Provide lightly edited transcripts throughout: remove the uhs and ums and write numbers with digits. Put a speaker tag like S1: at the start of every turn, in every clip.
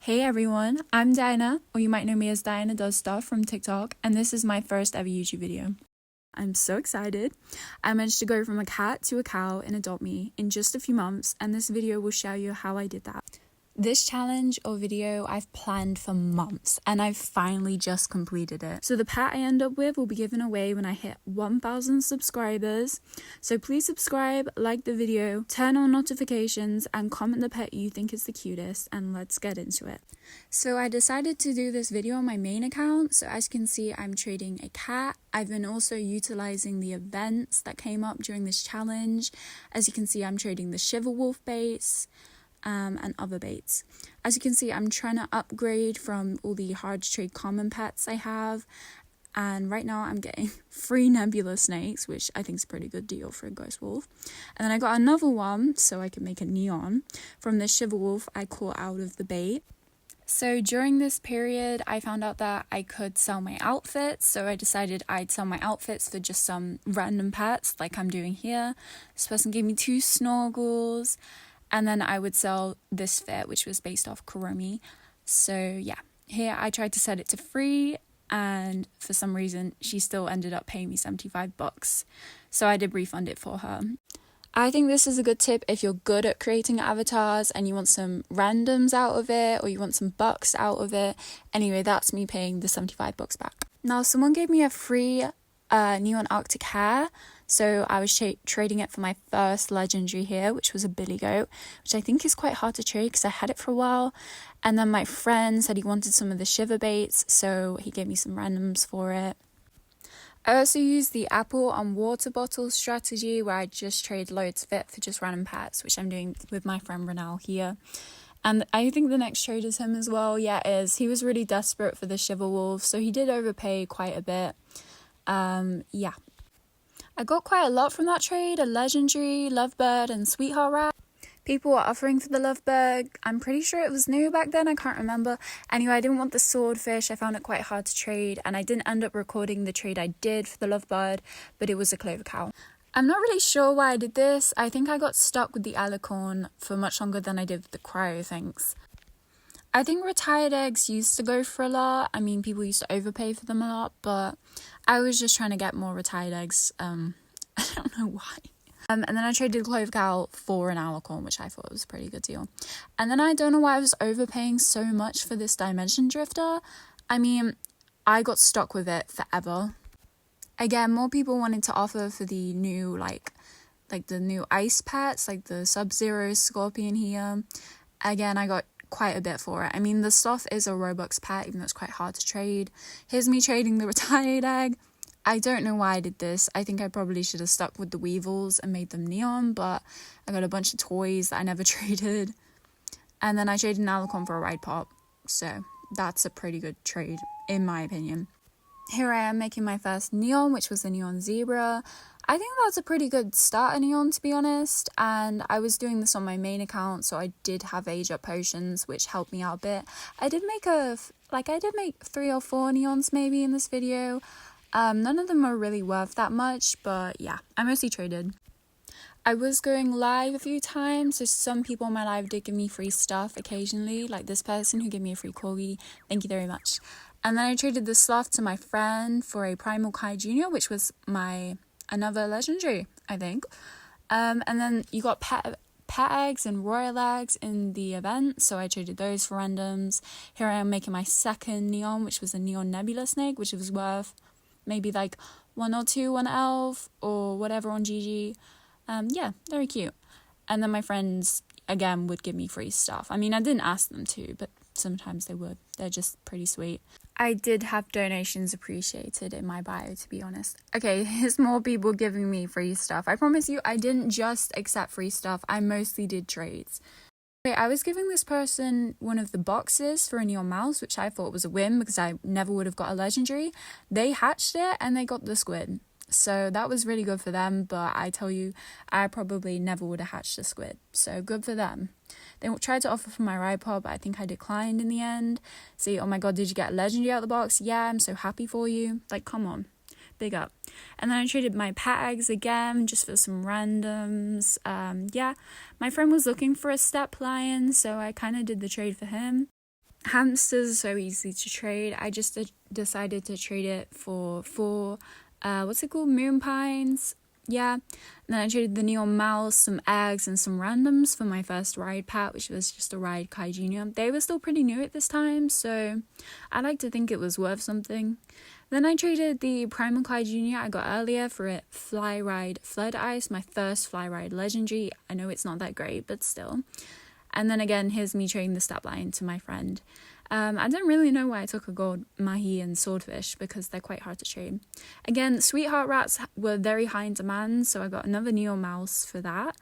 S1: Hey everyone, I'm Diana, or you might know me as Diana Does Stuff from TikTok, and this is my first ever YouTube video. I'm so excited. I managed to go from a cat to a cow in Adopt Me in just a few months, and this video will show you how I did that. This challenge or video I've planned for months and I've finally just completed it. So the pet I end up with will be given away when I hit 1,000 subscribers. So please subscribe, like the video, turn on notifications and comment the pet you think is the cutest, and let's get into it. So I decided to do this video on my main account. So as you can see, I'm trading a cat. I've been also utilizing the events that came up during this challenge. As you can see, I'm trading the Shiver Wolf base. And other baits. As you can see, I'm trying to upgrade from all the hard to trade common pets I have, and right now I'm getting 3 nebula snakes, which I think is a pretty good deal for a ghost wolf. And then I got another one so I can make a neon from the Shiver Wolf I caught out of the bait. So during this period, I found out that I could sell my outfits, so I decided I'd sell my outfits for just some random pets like I'm doing here. This person gave me 2 snorgels. And then I would sell this fit, which was based off Kuromi. So yeah, here I tried to set it to free, and for some reason she still ended up paying me $75. So I did refund it for her. I think this is a good tip if you're good at creating avatars and you want some randoms out of it, or you want some bucks out of it. Anyway, that's me paying the $75 back. Now someone gave me a free Neon Arctic hair. So I was trading it for my first legendary here, which was a billy goat, which I think is quite hard to trade because I had it for a while. And then my friend said he wanted some of the shiver baits, so he gave me some randoms for it. I also used the apple on water bottle strategy where I just trade loads of it for just random pets, which I'm doing with my friend Renal here. And I think the next trade is him as well. Yeah, it is. He was really desperate for the Shiver Wolf, so he did overpay quite a bit. Yeah. I got quite a lot from that trade, a legendary, lovebird and sweetheart rat. People were offering for the lovebird. I'm pretty sure it was new back then, I can't remember. Anyway, I didn't want the swordfish, I found it quite hard to trade, and I didn't end up recording the trade I did for the lovebird, but it was a clover cow. I'm not really sure why I did this. I think I got stuck with the alicorn for much longer than I did with the cryo things. I think retired eggs used to go for a lot. I mean, people used to overpay for them a lot, but I was just trying to get more retired eggs. I don't know why. And then I traded Clover Cow for an alicorn, which I thought was a pretty good deal. And then I don't know why I was overpaying so much for this Dimension Drifter. I mean, I got stuck with it forever. Again, more people wanted to offer for the new, like the new ice pets, like the Sub-Zero Scorpion here. Again, I got quite a bit for it. I mean, the sloth is a Robux pet, even though it's quite hard to trade. Here's me trading the retired egg. I don't know why I did this. I think I probably should have stuck with the weevils and made them neon, but I got a bunch of toys that I never traded. And then I traded an alicorn for a ride pop, so that's a pretty good trade in my opinion. Here I am making my first neon, which was a neon zebra. I think that's a pretty good starter neon, to be honest, and I was doing this on my main account, so I did have age up potions, which helped me out a bit. I did make 3 or 4 neons maybe in this video. None of them are really worth that much, but yeah, I mostly traded. I was going live a few times, so some people in my live did give me free stuff occasionally, like this person who gave me a free corgi. Thank you very much. And then I traded the sloth to my friend for a Primal Kai Jr., which was another legendary, I think. And then you got pet eggs and royal eggs in the event, so I traded those for randoms. Here I am making my second neon, which was a neon nebula snake, which was worth maybe like 1 or 2 on Elf or whatever on GG. Yeah, very cute. And then my friends again would give me free stuff. I mean, I didn't ask them to, but sometimes they would. They're just pretty sweet. I did have donations appreciated in my bio, to be honest. Okay, here's more people giving me free stuff. I promise you, I didn't just accept free stuff. I mostly did trades. Okay, I was giving this person one of the boxes for a neon mouse, which I thought was a win because I never would have got a legendary. They hatched it and they got the squid. So that was really good for them, but I tell you, I probably never would have hatched a squid. So good for them. They tried to offer for my ride pod, but I think I declined in the end. See, oh my god, did you get a legendary out of the box? Yeah, I'm so happy for you. Like, come on. Big up. And then I traded my pet eggs again, just for some randoms. Yeah, my friend was looking for a step lion, so I kind of did the trade for him. Hamsters are so easy to trade. I just decided to trade it for 4 what's it called, moon pines. Yeah. And then I traded the neon mouse, some eggs, and some randoms for my first ride pat, which was just a ride Kai Junior. They were still pretty new at this time, so I like to think it was worth something. Then I traded the primal Kai Junior I got earlier for a fly ride Flood Ice, my first fly ride legendary. I know it's not that great, but still. And then again, here's me trading the stat line to my friend. I don't really know why I took a gold mahi and swordfish, because they're quite hard to trade. Again, sweetheart rats were very high in demand, so I got another neon mouse for that.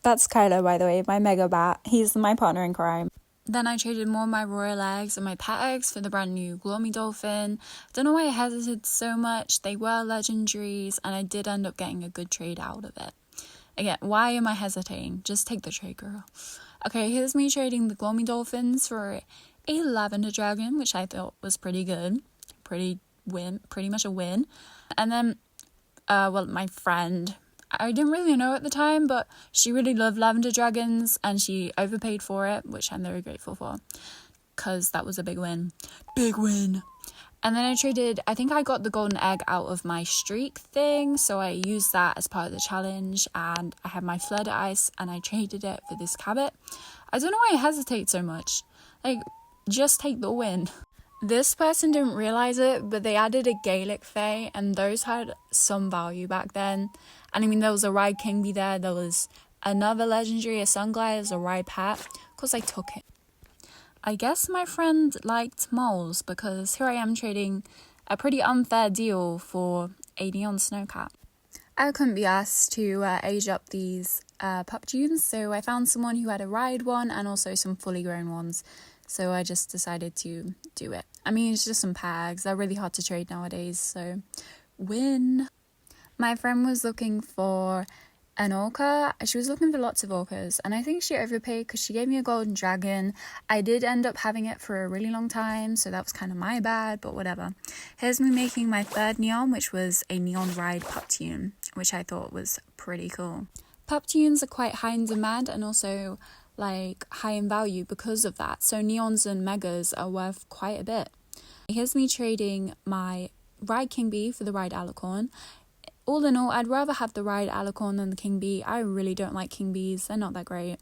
S1: That's Kylo, by the way, my mega bat. He's my partner in crime. Then I traded more of my royal eggs and my pet eggs for the brand new Gloomy Dolphin. Don't know why I hesitated so much. They were legendaries, and I did end up getting a good trade out of it. Again, why am I hesitating? Just take the trade, girl. Okay, here's me trading the Gloomy Dolphins for a lavender dragon, which I thought was pretty good. Pretty much a win. And then, my friend, I didn't really know at the time, but she really loved lavender dragons, and she overpaid for it, which I'm very grateful for, because that was a big win. Big win! And then I traded, I think I got the golden egg out of my streak thing, so I used that as part of the challenge, and I had my Flood Ice, and I traded it for this cabot. I don't know why I hesitate so much. Like, just take the win. This person didn't realize it, but they added a Gaelic Fae, and those had some value back then. And I mean, there was a Ride King Bee there was another legendary, a Sunglider, a Ride Pat. Of course, I took it. I guess my friend liked moles, because here I am trading a pretty unfair deal for a neon snowcat. I couldn't be asked to age up these pup tunes, so I found someone who had a ride one and also some fully grown ones. So I just decided to do it. I mean, it's just some pags. They're really hard to trade nowadays, so win. My friend was looking for an orca. She was looking for lots of orcas, and I think she overpaid because she gave me a golden dragon. I did end up having it for a really long time, so that was kind of my bad, but whatever. Here's me making my third neon, which was a neon ride pup tune, which I thought was pretty cool. Pup tunes are quite high in demand and also like high in value because of that, so neons and megas are worth quite a bit. Here's me trading my Ride King Bee for the Ride Alicorn. All in all, I'd rather have the Ride Alicorn than the King Bee. I really don't like King Bees, they're not that great.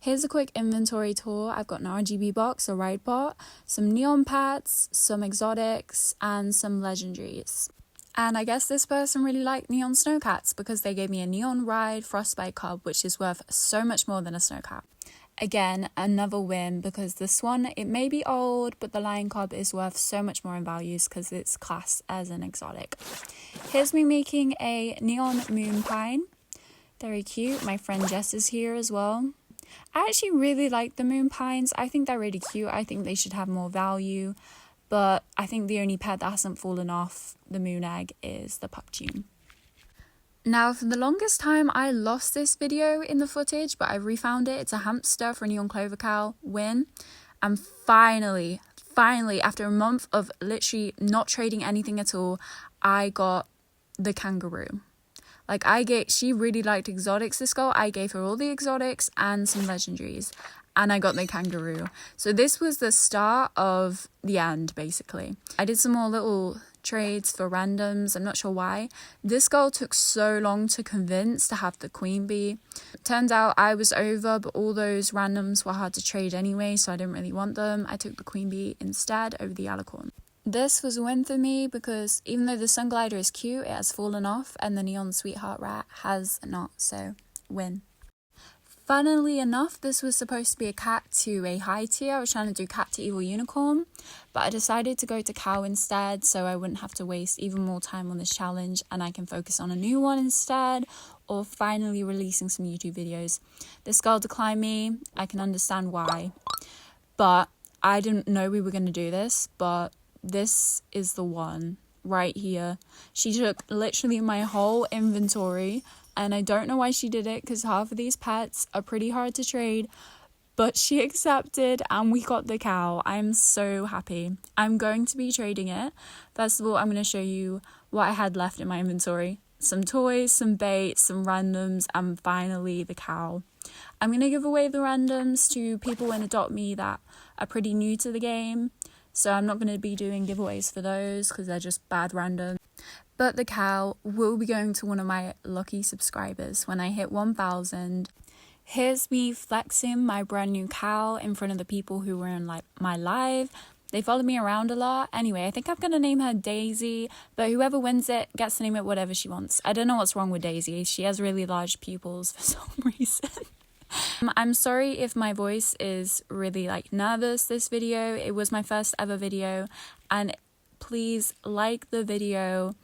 S1: Here's a quick inventory tour. I've got an RGB box, a ride bot, some neon pets, some exotics, and some legendaries. And I guess this person really liked neon snowcats because they gave me a neon ride frostbite cub, which is worth so much more than a snowcat. Again, another win, because this one, it may be old, but the lion cub is worth so much more in values because it's classed as an exotic. Here's me making a neon moon pine. Very cute. My friend Jess is here as well. I actually really like the moon pines. I think they're really cute. I think they should have more value. But I think the only pet that hasn't fallen off the moon egg is the pup tune. Now, for the longest time, I lost this video in the footage, but I refound it. It's a hamster for a neon clover cow win. And finally, after a month of literally not trading anything at all, I got the kangaroo. Like, she really liked exotics, this girl. I gave her all the exotics and some legendaries, and I got the kangaroo. So this was the start of the end, basically. I did some more little trades for randoms. I'm not sure why. This girl took so long to convince to have the queen bee. Turns out I was over, but all those randoms were hard to trade anyway, so I didn't really want them. I took the queen bee instead over the alicorn. This was a win for me because even though the Sunglider is cute, it has fallen off, and the neon sweetheart rat has not, so win. Funnily enough, this was supposed to be a cat to a high tier. I was trying to do cat to evil unicorn, but I decided to go to cow instead, so I wouldn't have to waste even more time on this challenge, and I can focus on a new one instead, or finally releasing some YouTube videos. This girl declined me. I can understand why, but I didn't know we were going to do this, but this is the one right here. She took literally my whole inventory, and I don't know why she did it because half of these pets are pretty hard to trade, but she accepted and we got the cow. I'm so happy. I'm going to be trading it. First of all, I'm going to show you what I had left in my inventory. some toys, some bait, some randoms, and finally the cow. I'm going to give away the randoms to people in Adopt Me that are pretty new to the game, so I'm not going to be doing giveaways for those because they're just bad random. But the cow will be going to one of my lucky subscribers when I hit 1,000. Here's me flexing my brand new cow in front of the people who were in my live. They follow me around a lot. Anyway, I think I'm going to name her Daisy, but whoever wins it gets to name it whatever she wants. I don't know what's wrong with Daisy. She has really large pupils for some reason. I'm sorry if my voice is really nervous this video. It was my first ever video, and please like the video,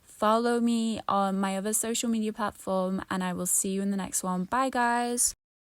S1: follow me on my other social media platform, and I will see you in the next one. Bye guys.